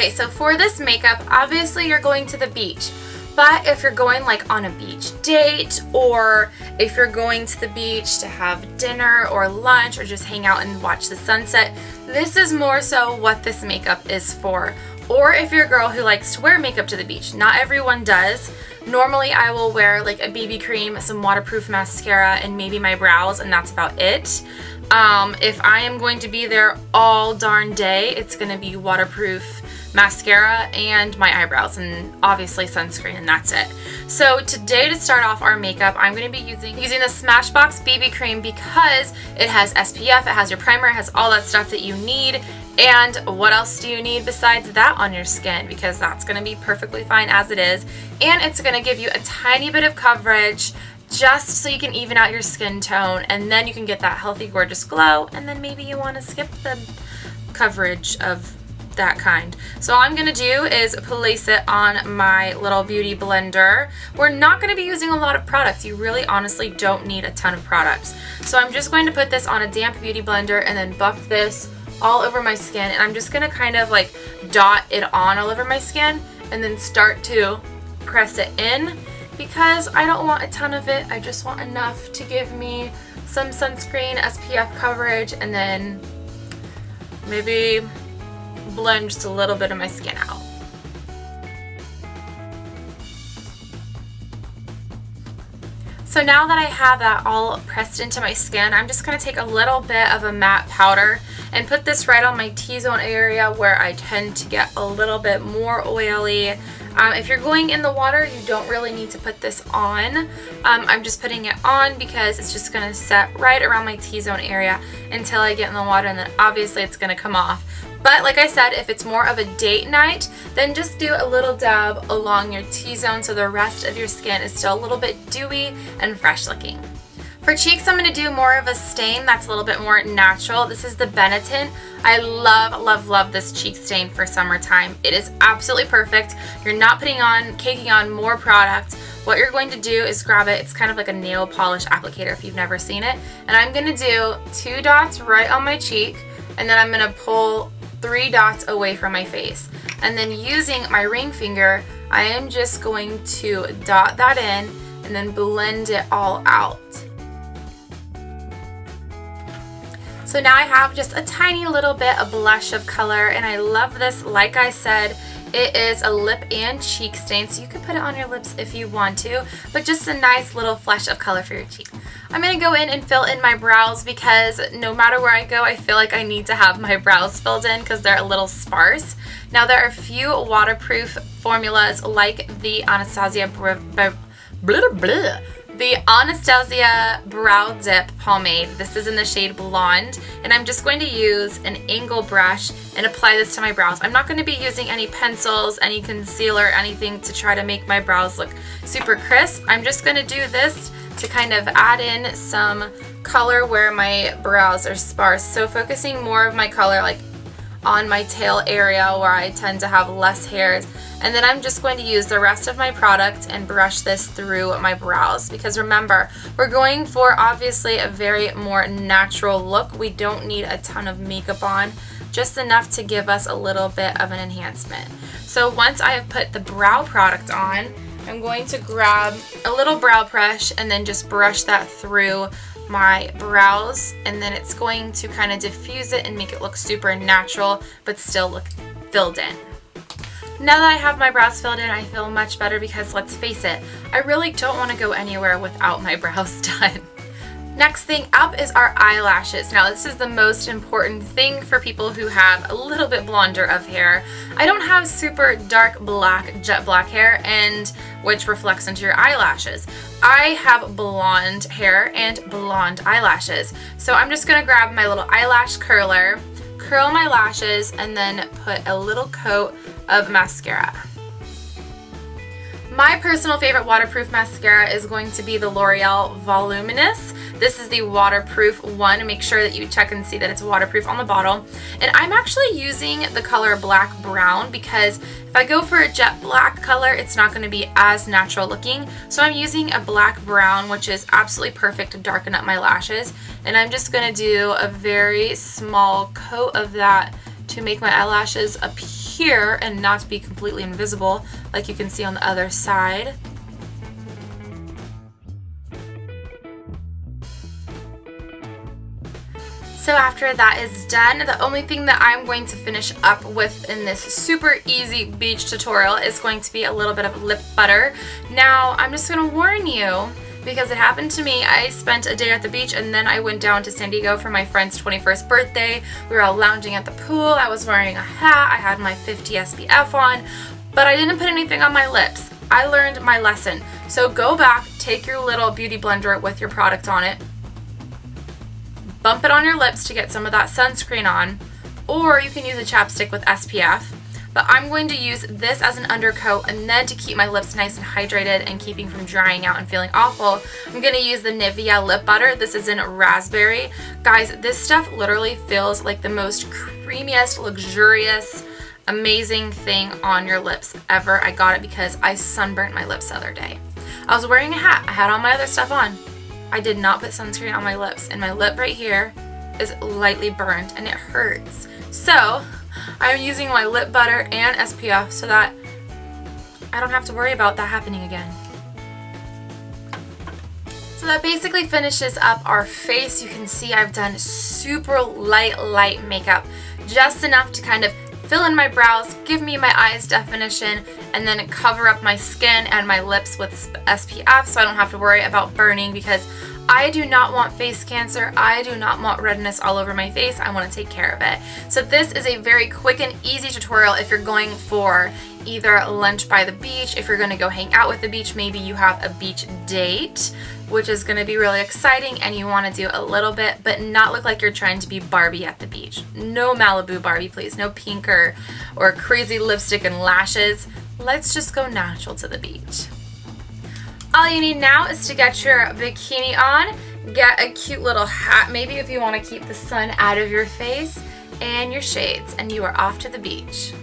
Okay, so for this makeup, obviously you're going to the beach. But if you're going like on a beach date, or if you're going to the beach to have dinner or lunch or just hang out and watch the sunset, this is more so what this makeup is for. Or if you're a girl who likes to wear makeup to the beach. Not everyone does. Normally I will wear like a BB cream, some waterproof mascara, and maybe my brows, and that's about it. If I am going to be there all darn day, it's going to be waterproof mascara and my eyebrows, and obviously sunscreen, and that's it. So today, to start off our makeup, I'm going to be using the Smashbox BB cream because it has SPF, it has your primer, it has all that stuff that you need. And what else do you need besides that on your skin? Because that's going to be perfectly fine as it is. And it's going to give you a tiny bit of coverage just so you can even out your skin tone, and then you can get that healthy, gorgeous glow. And then maybe you want to skip the coverage of that kind. So all I'm going to do is place it on my little beauty blender. We're not going to be using a lot of products. You really honestly don't need a ton of products. So I'm just going to put this on a damp beauty blender and then buff this all over my skin, and I'm just going to kind of like dot it on all over my skin and then start to press it in, because I don't want a ton of it. I just want enough to give me some sunscreen, SPF coverage, and then maybe blend just a little bit of my skin out. So now that I have that all pressed into my skin, I'm just going to take a little bit of a matte powder and put this right on my T-zone area where I tend to get a little bit more oily. If you're going in the water, you don't really need to put this on. I'm just putting it on because it's just going to set right around my T-zone area until I get in the water, and then obviously it's going to come off. But like I said, if it's more of a date night, then just do a little dab along your T-zone so the rest of your skin is still a little bit dewy and fresh looking. For cheeks, I'm going to do more of a stain that's a little bit more natural. This is the Benetint. I love, love, love this cheek stain for summertime. It is absolutely perfect. You're not caking on more product. What you're going to do is grab it. It's kind of like a nail polish applicator if you've never seen it. And I'm going to do 2 dots right on my cheek, and then I'm going to pull 3 dots away from my face. And then using my ring finger, I am just going to dot that in and then blend it all out. So now I have just a tiny little bit of blush of color, and I love this. Like I said, it is a lip and cheek stain, so you can put it on your lips if you want to, but just a nice little flush of color for your cheek. I'm going to go in and fill in my brows because no matter where I go, I feel like I need to have my brows filled in because they're a little sparse. Now there are a few waterproof formulas like the Anastasia Brow Dip Pomade. This is in the shade Blonde, and I'm just going to use an angle brush and apply this to my brows. I'm not going to be using any pencils, any concealer, anything to try to make my brows look super crisp. I'm just going to do this to kind of add in some color where my brows are sparse. So focusing more of my color like on my tail area where I tend to have less hairs. And then I'm just going to use the rest of my product and brush this through my brows, because remember, we're going for obviously a very more natural look. We don't need a ton of makeup on, just enough to give us a little bit of an enhancement. So once I have put the brow product on, I'm going to grab a little brow brush and then just brush that through my brows, and then it's going to kind of diffuse it and make it look super natural but still look filled in. Now that I have my brows filled in, I feel much better because let's face it, I really don't want to go anywhere without my brows done. Next thing up is our eyelashes. Now this is the most important thing for people who have a little bit blonder of hair. I don't have super dark black, jet black hair, and which reflects into your eyelashes. I have blonde hair and blonde eyelashes. So I'm just going to grab my little eyelash curler, curl my lashes, and then put a little coat of mascara. My personal favorite waterproof mascara is going to be the L'Oreal Voluminous. This is the waterproof one. Make sure that you check and see that it's waterproof on the bottle. And I'm actually using the color black brown because if I go for a jet black color, it's not going to be as natural looking. So I'm using a black brown, which is absolutely perfect to darken up my lashes. And I'm just going to do a very small coat of that to make my eyelashes appear here and not to be completely invisible like you can see on the other side. So after that is done, the only thing that I'm going to finish up with in this super easy beach tutorial is going to be a little bit of lip butter. Now, I'm just going to warn you, because it happened to me. I spent a day at the beach and then I went down to San Diego for my friend's 21st birthday. We were all lounging at the pool. I was wearing a hat. I had my 50 SPF on, but I didn't put anything on my lips. I learned my lesson. So go back, take your little beauty blender with your product on it, bump it on your lips to get some of that sunscreen on, or you can use a chapstick with SPF. But I'm going to use this as an undercoat, and then to keep my lips nice and hydrated and keeping from drying out and feeling awful, I'm going to use the Nivea lip butter. This is in raspberry. Guys, this stuff literally feels like the most creamiest, luxurious, amazing thing on your lips ever. I got it because I sunburnt my lips the other day. I was wearing a hat. I had all my other stuff on. I did not put sunscreen on my lips, and my lip right here is lightly burned and it hurts. So I'm using my lip butter and SPF so that I don't have to worry about that happening again. So that basically finishes up our face. You can see I've done super light makeup, just enough to kind of fill in my brows, give me my eyes definition, and then cover up my skin and my lips with SPF so I don't have to worry about burning, because I do not want face cancer. I do not want redness all over my face. I want to take care of it. So this is a very quick and easy tutorial if you're going for either lunch by the beach, if you're going to go hang out with the beach, maybe you have a beach date, which is going to be really exciting, and you want to do a little bit but not look like you're trying to be Barbie at the beach. No Malibu Barbie, please. No pink or crazy lipstick and lashes. Let's just go natural to the beach. All you need now is to get your bikini on, get a cute little hat, maybe if you want to keep the sun out of your face, and your shades, and you are off to the beach.